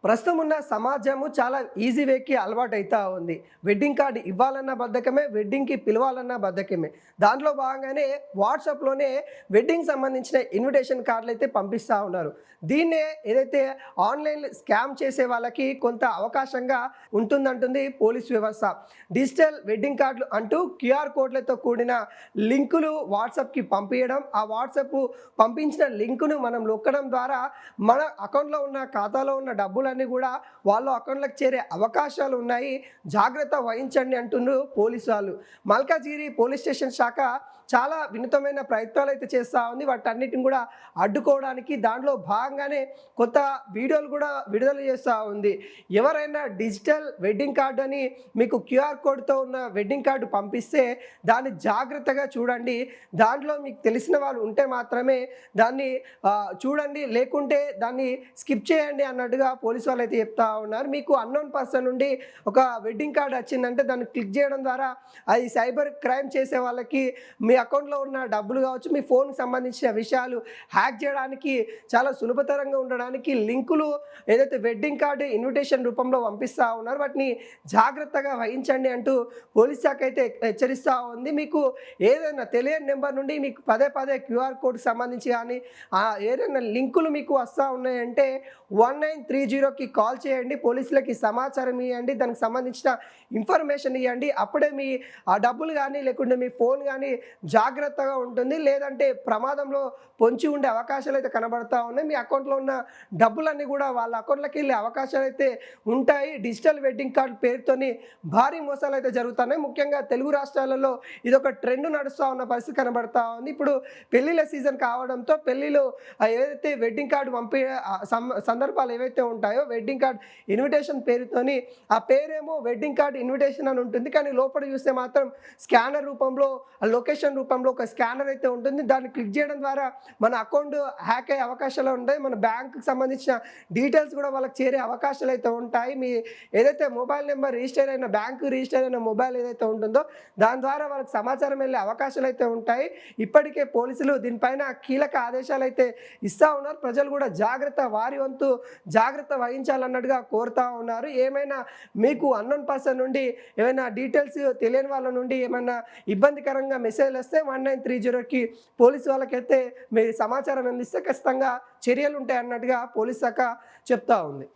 ప్రస్తుతం ఉన్న సమాజము చాలా ఈజీ వేకి అలవాటైతా ఉంది. వెడ్డింగ్ కార్డ్ ఇవ్వాలన్న బద్ధకమే, వెడ్డింగ్‌కి పిలవాలన్న బద్ధకమే. దాంట్లో భాగంగానే వాట్సాప్‌లోనే వెడ్డింగ్‌కి సంబంధించిన ఇన్విటేషన్ కార్డ్‌లయితే పంపిస్తా ఉన్నారు. దీన్నే ఏదైతే ఆన్‌లైన్ స్కామ్ చేసే వాళ్ళకి కొంత అవకాశంగా ఉంటుందంటుంది పోలీస్ వ్యవస్థ. డిజిటల్ వెడ్డింగ్ కార్డ్‌లు అంటూ క్యూఆర్ కోడ్‌లతో కూడిన లింకులు వాట్సాప్‌కి పంపియడం, ఆ వాట్సాప్ పంపించిన లింకును మనం నొక్కడం ద్వారా మన అకౌంట్‌లో ఉన్న ఖాతాలో ఉన్న డబ్బులన్నీ కూడా వాళ్ళ అకౌంట్‌లోకి చేరే అవకాశాలు ఉన్నాయి. జాగ్రత్త వహించండి అంటున్నారు పోలీసు వాళ్ళు. మల్కాజిగిరి పోలీస్ స్టేషన్ శాఖ చాలా వినూత్నమైన ప్రయత్నాలైతే చేస్తా ఉంది. వాటన్నిటిని కూడా అడ్డుకోవడానికి దాంట్లో భాగంగానే కొత్త వీడియోలు కూడా విడుదల చేస్తా ఉంది. ఎవరైనా డిజిటల్ వెడ్డింగ్ కార్డ్ అని మీకు క్యూఆర్ కోడ్‌తో ఉన్న వెడ్డింగ్ కార్డ్ పంపిస్తే దాన్ని జాగ్రత్తగా చూడండి. దాంట్లో మీకు తెలిసిన వాళ్ళు ఉంటే మాత్రమే దాన్ని చూడండి. లేకుంటే దాన్ని స్కిప్ చేయండి అన్నట్టుగా పోలీసు వాళ్ళైతే చెప్తా ఉన్నారు. మీకు అన్నోన్ పర్సన్ నుండి ఒక వెడ్డింగ్ కార్డ్ వచ్చిందంటే దాన్ని క్లిక్ చేయడం ద్వారా అది సైబర్ క్రైమ్ చేసే వాళ్ళకి మీ అకౌంట్‌లో ఉన్న డబ్బులు కావచ్చు, మీ ఫోన్‌కి సంబంధించిన విషయాలు హ్యాక్ చేయడానికి చాలా సులభతరంగా ఉండడానికి లింకులు ఏదైతే వెడ్డింగ్ కార్డ్ ఇన్విటేషన్ రూపంలో పంపిస్తా ఉన్నారో వాటిని జాగ్రత్తగా వహించండి అంటూ పోలీస్ శాఖ అయితే హెచ్చరిస్తా ఉంది. మీకు ఏదైనా తెలియని నెంబర్ నుండి మీకు పదే పదే క్యూఆర్ కోడ్‌కి సంబంధించి కానీ ఏదైనా లింకులు మీకు వస్తా ఉన్నాయంటే 1930కి కాల్ చేయండి. పోలీసులకి సమాచారం ఇవ్వండి. దానికి సంబంధించిన ఇన్ఫర్మేషన్ ఇవ్వండి. అప్పుడే మీ ఆ డబ్బులు కానీ లేకుంటే మీ ఫోన్ కానీ జాగ్రత్తగా ఉంటుంది. లేదంటే ప్రమాదంలో పొంచి ఉండే అవకాశాలు అయితే కనబడతా ఉన్నాయి. మీ అకౌంట్‌లో ఉన్న డబ్బులన్నీ కూడా వాళ్ళ అకౌంట్‌లోకి వెళ్ళే అవకాశాలు అయితే ఉంటాయి. డిజిటల్ వెడ్డింగ్ కార్డ్ పేరుతోని భారీ మోసాలు అయితే జరుగుతున్నాయి. ముఖ్యంగా తెలుగు రాష్ట్రాలలో ఇదొక ట్రెండ్ నడుస్తూ ఉన్న పరిస్థితి కనబడతా ఉంది. ఇప్పుడు పెళ్ళిళ్ళ సీజన్ కావడంతో పెళ్ళిలో ఏదైతే వెడ్డింగ్ కార్డ్ సందర్భాలు ఏవైతే ఉంటాయో వెడ్డింగ్ కార్డ్ ఇన్విటేషన్ పేరుతోని ఆ పేరేమో వెడ్డింగ్ కార్డ్ ఇన్విటేషన్ అని ఉంటుంది. కానీ లోపల చూస్తే మాత్రం స్కానర్ రూపంలో లొకేషన్ రూపంలో ఒక స్కానర్ అయితే ఉంటుంది. దాన్ని క్లిక్ చేయడం ద్వారా మన అకౌంట్ హ్యాక్ అయ్యే అవకాశాలు ఉంటాయి. మన బ్యాంకుకి సంబంధించిన డీటెయిల్స్ కూడా వాళ్ళకి చేరే అవకాశాలు అయితే ఉంటాయి. మీ ఏదైతే మొబైల్ నెంబర్ రిజిస్టర్ అయిన బ్యాంకు రిజిస్టర్ అయిన మొబైల్ ఏదైతే ఉంటుందో దాని ద్వారా వాళ్ళకి సమాచారం వెళ్ళే అవకాశాలు అయితే ఉంటాయి. ఇప్పటికే పోలీసులు దీనిపైన కీలక ఆదేశాలు అయితే ఇస్తూ ఉన్నారు. ప్రజలు కూడా వారి వంతు జాగ్రత్త వహించాలన్నట్టుగా కోరుతా ఉన్నారు. ఏమైనా మీకు అన్నోన్ పర్సన్ నుండి ఏమైనా డీటెయిల్స్ తెలియని వాళ్ళ నుండి ఏమైనా ఇబ్బందికరంగా మెసేజ్లు వస్తే 1930కి పోలీసు వాళ్ళకైతే మీరు సమాచారం అందిస్తే ఖచ్చితంగా చర్యలు ఉంటాయి అన్నట్టుగా పోలీస్ శాఖ చెప్తా ఉంది.